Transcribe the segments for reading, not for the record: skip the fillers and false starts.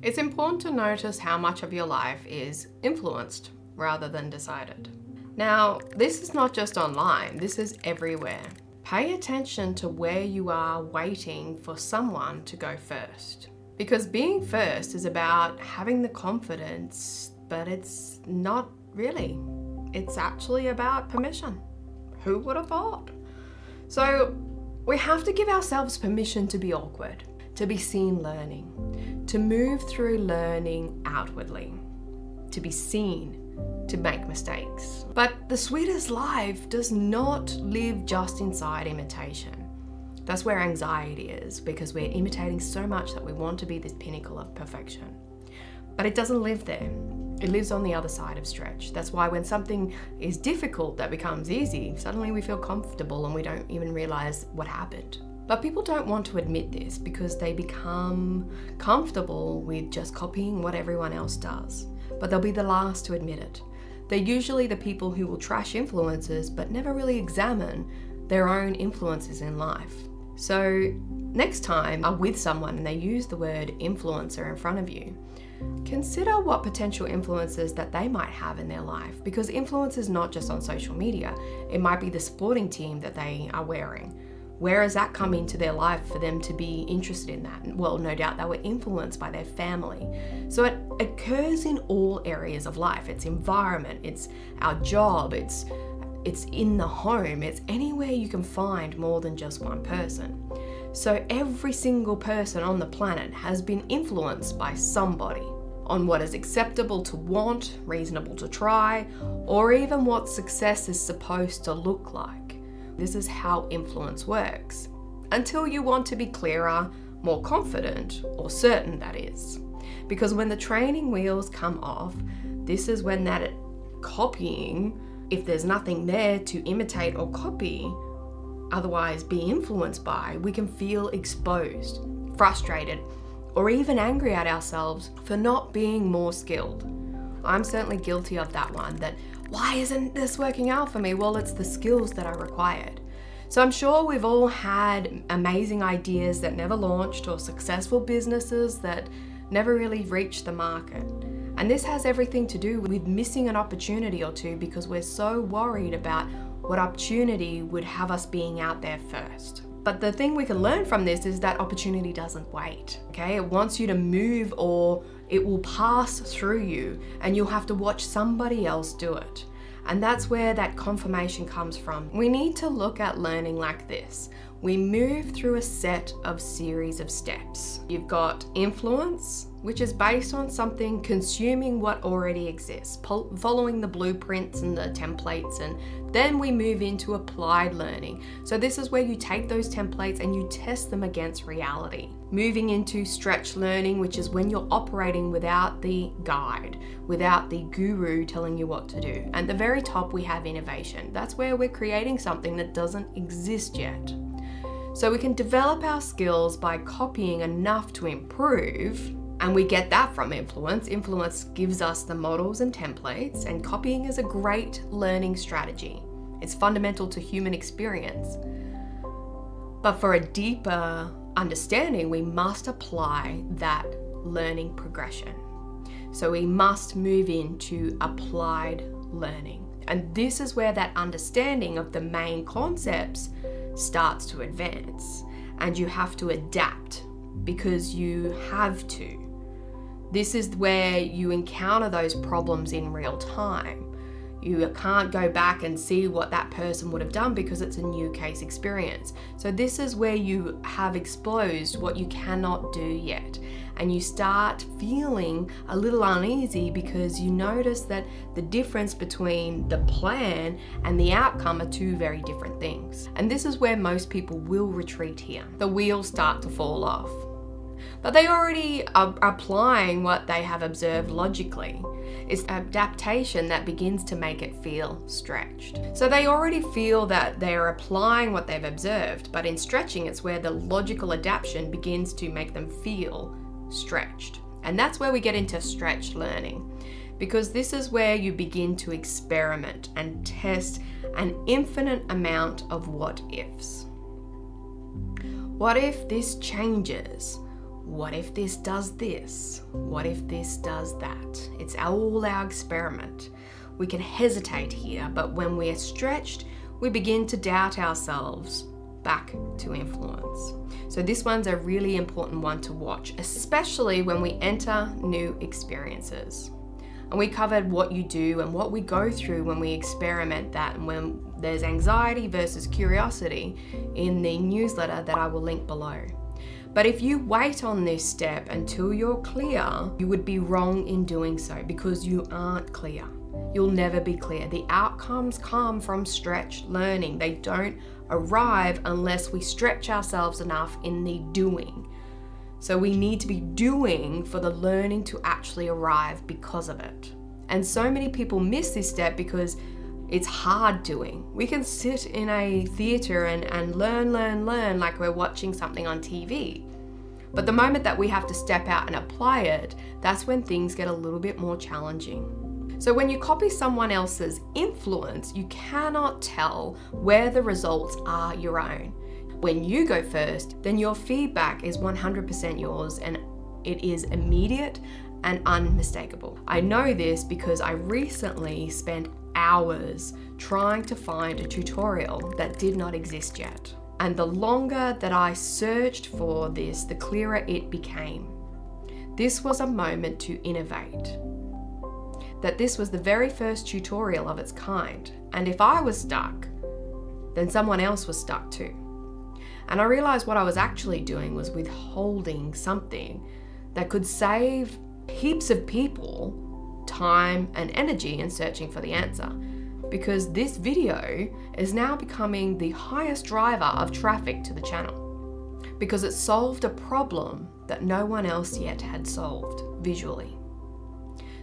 It's important to notice how much of your life is influenced rather than decided. Now, this is not just online, this is everywhere. Pay attention to where you are waiting for someone to go first. Because being first is about having the confidence, but it's not really. It's actually about permission. Who would have thought? So we have to give ourselves permission to be awkward, to be seen learning, to move through learning outwardly, to be seen, to make mistakes. But the sweetest life does not live just inside imitation. That's where anxiety is, because we're imitating so much that we want to be this pinnacle of perfection. But it doesn't live there. It lives on the other side of stretch. That's why when something is difficult that becomes easy, suddenly we feel comfortable and we don't even realize what happened. But people don't want to admit this because they become comfortable with just copying what everyone else does. But they'll be the last to admit it. They're usually the people who will trash influencers but never really examine their own influences in life. So next time you're with someone and they use the word influencer in front of you, consider what potential influences that they might have in their life, because influence is not just on social media. It might be the sporting team that they are wearing. Where has that come into their life for them to be interested in that? Well, no doubt they were influenced by their family. So it occurs in all areas of life. It's environment, it's our job, it's in the home, it's anywhere you can find more than just one person. So every single person on the planet has been influenced by somebody on what is acceptable to want, reasonable to try, or even what success is supposed to look like. This is how influence works. Until you want to be clearer, more confident, or certain, that is. Because when the training wheels come off, this is when that copying, if there's nothing there to imitate or copy, otherwise be influenced by, we can feel exposed, frustrated, or even angry at ourselves for not being more skilled. I'm certainly guilty of that one, that why isn't this working out for me? Well, it's the skills that are required. So I'm sure we've all had amazing ideas that never launched, or successful businesses that never really reached the market. And this has everything to do with missing an opportunity or two because we're so worried about what opportunity would have us being out there first. But the thing we can learn from this is that opportunity doesn't wait, okay? It wants you to move, or it will pass through you and you'll have to watch somebody else do it. And that's where that confirmation comes from. We need to look at learning like this. We move through a set of series of steps. You've got influence, which is based on something consuming what already exists, following the blueprints and the templates, and then we move into applied learning. So this is where you take those templates and you test them against reality. Moving into stretch learning, which is when you're operating without the guide, without the guru telling you what to do. And at the very top, we have innovation. That's where we're creating something that doesn't exist yet. So we can develop our skills by copying enough to improve, and we get that from influence. Influence gives us the models and templates, and copying is a great learning strategy. It's fundamental to human experience. But for a deeper understanding, we must apply that learning progression. So we must move into applied learning. And this is where that understanding of the main concepts starts to advance, and you have to adapt because you have to. This is where you encounter those problems in real time. You can't go back and see what that person would have done because it's a new case experience. So this is where you have exposed what you cannot do yet. And you start feeling a little uneasy because you notice that the difference between the plan and the outcome are two very different things. And this is where most people will retreat here. The wheels start to fall off. But they already are applying what they have observed logically. It's adaptation that begins to make it feel stretched. So they already feel that they're applying what they've observed, but in stretching, it's where the logical adaptation begins to make them feel stretched. And that's where we get into stretched learning, because this is where you begin to experiment and test an infinite amount of what ifs. What if this changes? what if this does this? What if this does that? It's all our experiment. We can hesitate here, but when we're stretched, we begin to doubt ourselves back to influence. So this one's a really important one to watch, especially when we enter new experiences. And we covered what you do and what we go through when we experiment that, and when there's anxiety versus curiosity in the newsletter that I will link below. But if you wait on this step until you're clear, you would be wrong in doing so, because you aren't clear. You'll never be clear. The outcomes come from stretched learning. They don't arrive unless we stretch ourselves enough in the doing. So we need to be doing for the learning to actually arrive because of it. And so many people miss this step because it's hard doing. We can sit in a theater and learn like we're watching something on TV. But the moment that we have to step out and apply it, that's when things get a little bit more challenging. So when you copy someone else's influence, you cannot tell where the results are your own. When you go first, then your feedback is 100% yours, and it is immediate and unmistakable. I know this because I recently spent hours trying to find a tutorial that did not exist yet. And the longer that I searched for this, the clearer it became. This was a moment to innovate. That this was the very first tutorial of its kind. And if I was stuck, then someone else was stuck too. And I realized what I was actually doing was withholding something that could save heaps of people time and energy in searching for the answer. Because this video is now becoming the highest driver of traffic to the channel. Because it solved a problem that no one else yet had solved visually.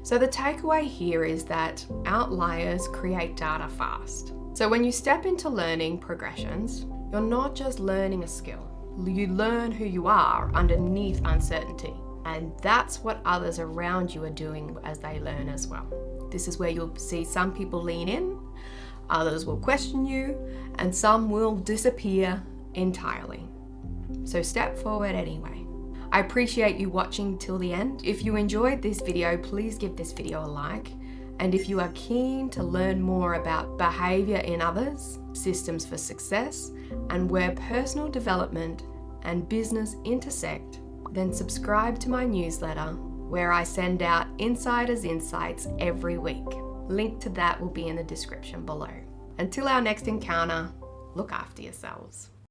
So the takeaway here is that outliers create data fast. So when you step into learning progressions, you're not just learning a skill. You learn who you are underneath uncertainty. And that's what others around you are doing as they learn as well. This is where you'll see some people lean in, others will question you, and some will disappear entirely. So step forward anyway. I appreciate you watching till the end. If you enjoyed this video, please give this video a like. And if you are keen to learn more about behavior in others, systems for success, and where personal development and business intersect, then subscribe to my newsletter where I send out insiders' insights every week. Link to that will be in the description below. Until our next encounter, look after yourselves.